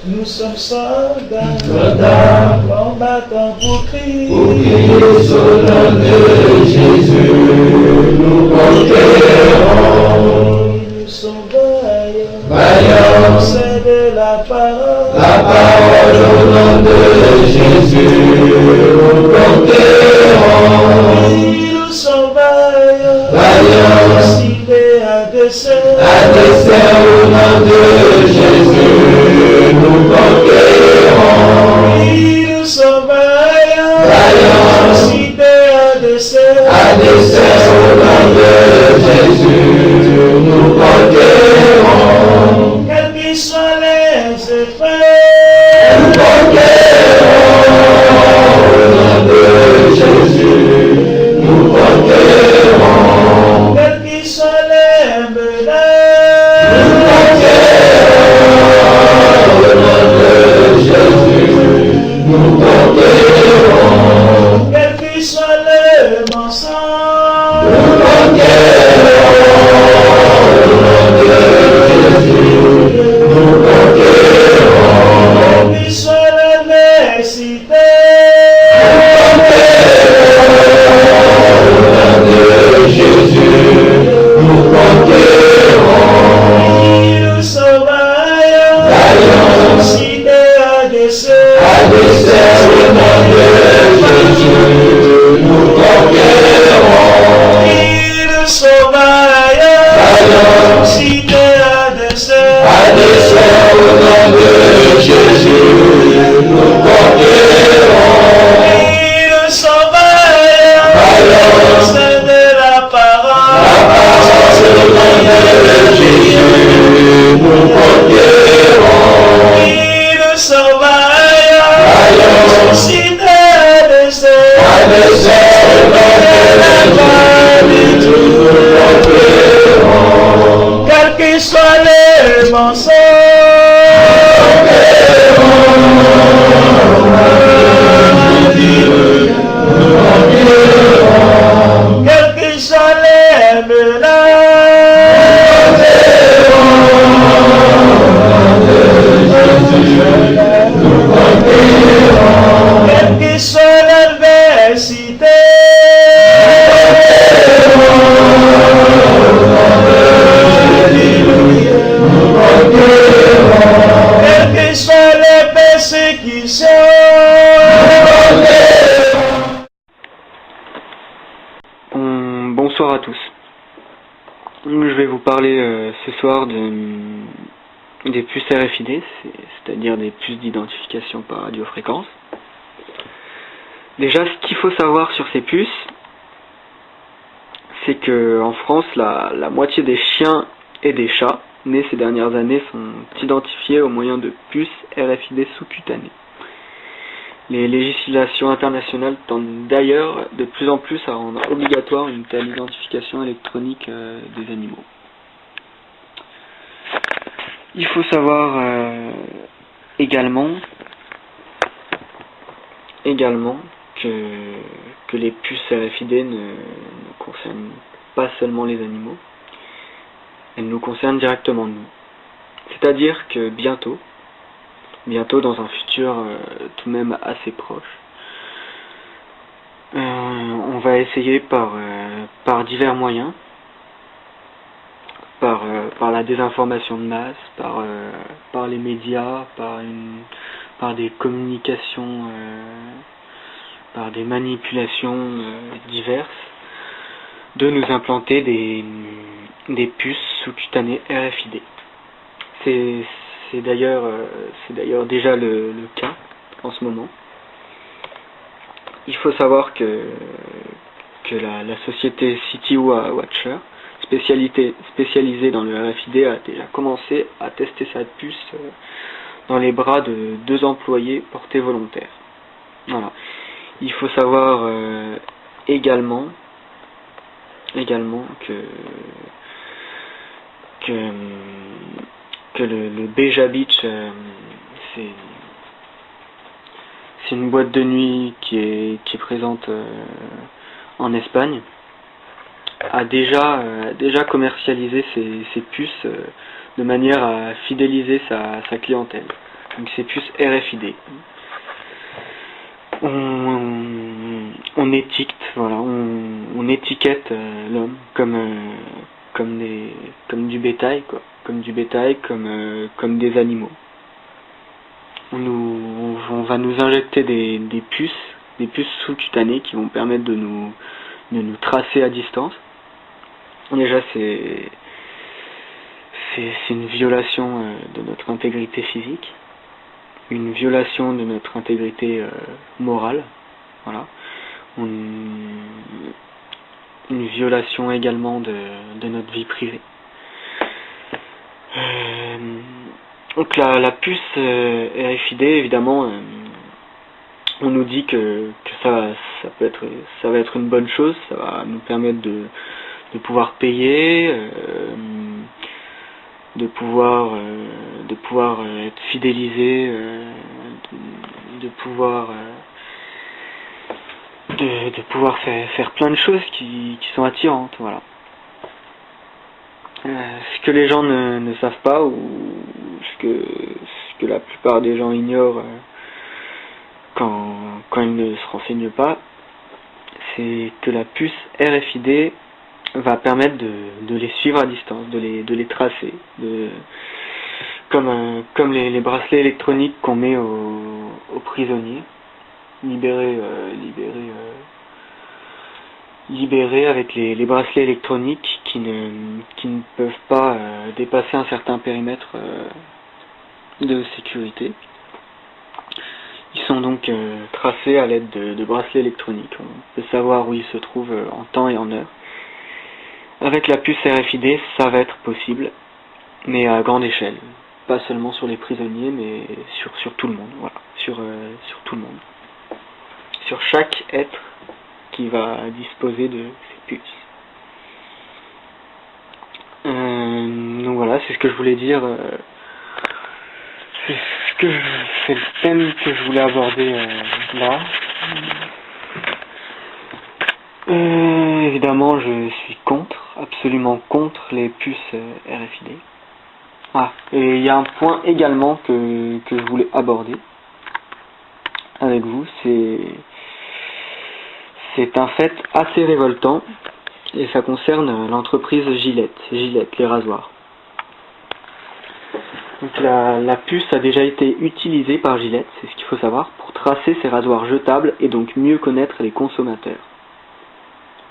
Nous sommes soldats, combattants pour crier sur le nom de Jésus, nous conquérons. Nous sommes vaillants, Vaillants, c'est de la parole au nom de Jésus, nous conquérons. Nous sommes vaillants, Vaillants, ciblés à dessein au nom de Jésus, nous conquérons. Nous sommes vaillants, Vaillants, ciblés à dessein au nom de Jésus, nous conquérons. Quels qu'ils soient les effets, Nous conquérons au nom de Jésus, nous conquérons. quels qu'ils soient les menaces, Nous conquérons au nom de Jésus, nous conquérons. quels qu'ils soient les mensonges, Nous conquérons au nom de Jésus, nous conquérons. quels qu'ils soient l'adversité, Jésus, nous conquérons. nous sommes vaillants, ciblés à dessein Au nom de Jésus, nous conquérons. Nous sommes vaillants, ciblés à dessein Au nom de Jésus, nous conquérons. Nous sommes vaillants, c'est de la parole Au nom de Jésus, nous conquérons. Nous sommes vaillants, ciblés à dessein Au nom de Jésus, nous conquérons. Quels qu'ils soient les mensonges, quels qu'ils soient les menaces, quels qu'ils soient l'adversité, quelles qu'ils soient les persécutions, Bonsoir à tous. Je vais vous parler ce soir des puces RFID, c'est-à-dire des puces d'identification par radiofréquence. Déjà, ce qu'il faut savoir sur ces puces, c'est que en France, la moitié des chiens et des chats nés ces dernières années sont identifiés au moyen de puces RFID sous-cutanées. Les législations internationales tendent d'ailleurs de plus en plus à rendre obligatoire une telle identification électronique des animaux. Il faut savoir également que les puces RFID ne concernent pas seulement les animaux, elles nous concernent directement nous. C'est-à-dire que bientôt dans un futur tout de même assez proche, on va essayer par divers moyens, par la désinformation de masse, par les médias, par des communications, par des manipulations diverses, de nous implanter des puces sous-cutanées RFID. C'est d'ailleurs déjà le cas en ce moment. Il faut savoir que la société Citywatcher, spécialisée dans le RFID, a déjà commencé à tester sa puce dans les bras de 2 employés portés volontaires. Voilà. Il faut savoir également que le Beja Beach, c'est une boîte de nuit qui est présente en Espagne, a déjà commercialisé ses puces de manière à fidéliser sa clientèle. donc ces puces RFID. On étiquette, voilà, on étiquette l'homme comme du bétail, quoi, comme des animaux. On va nous injecter des puces sous-cutanées qui vont permettre de nous tracer à distance. Déjà, c'est une violation de notre intégrité physique, une violation de notre intégrité morale, voilà. Une violation également de notre vie privée. Donc la puce RFID, évidemment, on nous dit que ça va être une bonne chose, ça va nous permettre de pouvoir payer, de pouvoir être fidélisé, de pouvoir faire plein de choses qui sont attirantes, voilà. Ce que les gens ne savent pas, ou ce que la plupart des gens ignorent quand ils ne se renseignent pas, c'est que la puce RFID va permettre de les suivre à distance, de les tracer, comme les bracelets électroniques qu'on met aux prisonniers, libérés avec les bracelets électroniques qui ne peuvent pas dépasser un certain périmètre de sécurité. Ils sont donc tracés à l'aide de bracelets électroniques. On peut savoir où ils se trouvent en temps et en heure. Avec la puce RFID, ça va être possible, mais à grande échelle. Pas seulement sur les prisonniers, mais sur tout le monde. Voilà, sur tout le monde. Sur chaque être qui va disposer de ces puces. Donc voilà, c'est ce que je voulais dire. C'est le thème que je voulais aborder là. Évidemment, je suis absolument contre les puces RFID. Ah, et il y a un point également que je voulais aborder avec vous, c'est un fait assez révoltant, et ça concerne l'entreprise Gillette, les rasoirs. Donc la puce a déjà été utilisée par Gillette, c'est ce qu'il faut savoir, pour tracer ses rasoirs jetables et donc mieux connaître les consommateurs.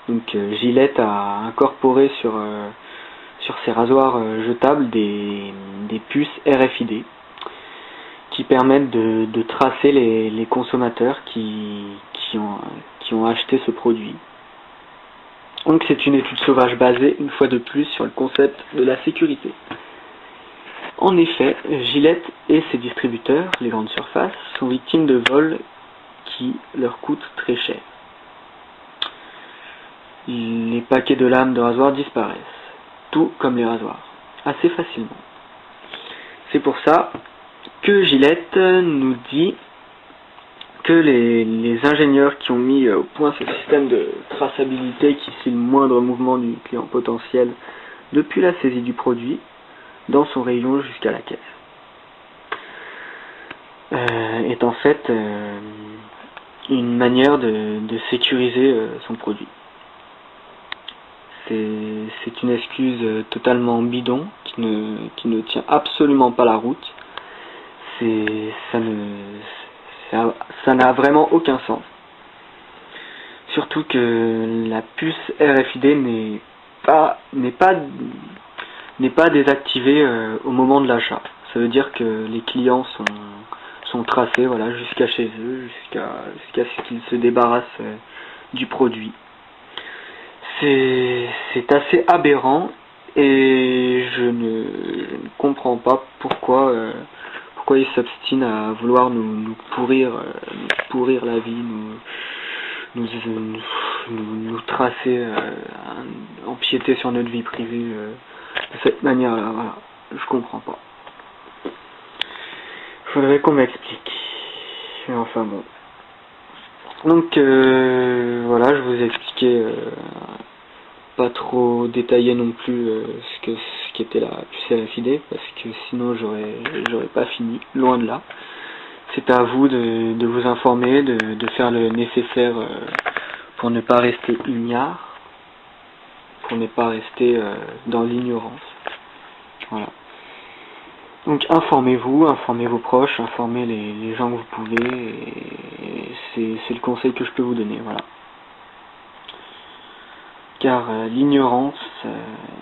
Donc Gillette a incorporé sur ces rasoirs jetables des puces RFID qui permettent de tracer les consommateurs qui ont acheté ce produit. Donc c'est une étude sauvage basée une fois de plus sur le concept de la sécurité. En effet, Gillette et ses distributeurs, les grandes surfaces, sont victimes de vols qui leur coûtent très cher. Les paquets de lames de rasoir disparaissent, tout comme les rasoirs, assez facilement. C'est pour ça que Gillette nous dit que les ingénieurs qui ont mis au point ce système de traçabilité qui suit le moindre mouvement du client potentiel depuis la saisie du produit dans son rayon jusqu'à la caisse est en fait une manière de sécuriser son produit. C'est une excuse totalement bidon qui ne tient absolument pas la route. Ça n'a vraiment aucun sens. Surtout que la puce RFID n'est pas désactivée au moment de l'achat. Ça veut dire que les clients sont tracés, voilà, jusqu'à chez eux, jusqu'à ce qu'ils se débarrassent du produit. C'est assez aberrant, et je ne comprends pas pourquoi ils s'obstinent à vouloir nous pourrir la vie, nous tracer, empiéter sur notre vie privée de cette manière-là. Voilà, je comprends pas. Faudrait qu'on m'explique. Mais enfin bon. Donc voilà, je vous ai expliqué pas trop détaillé non plus ce qu'était la puce RFID, parce que sinon j'aurais pas fini, loin de là. C'est à vous de vous informer, de faire le nécessaire pour ne pas rester ignare, pour ne pas rester dans l'ignorance. Voilà. Donc informez-vous, informez vos proches, informez les gens que vous pouvez, et c'est le conseil que je peux vous donner, voilà. Car l'ignorance,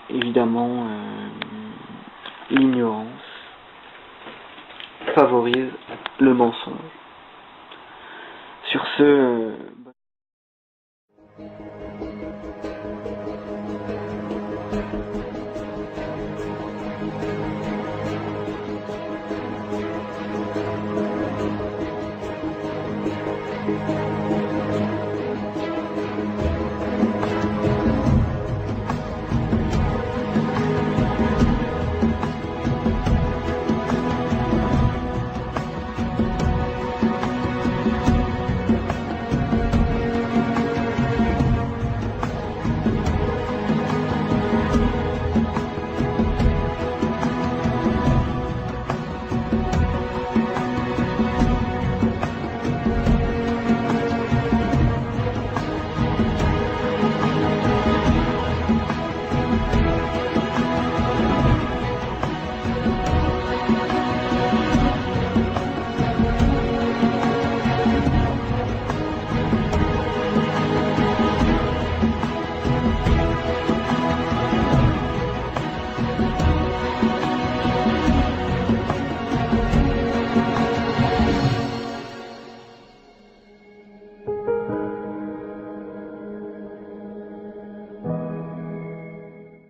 évidemment, l'ignorance favorise le mensonge. Sur ce,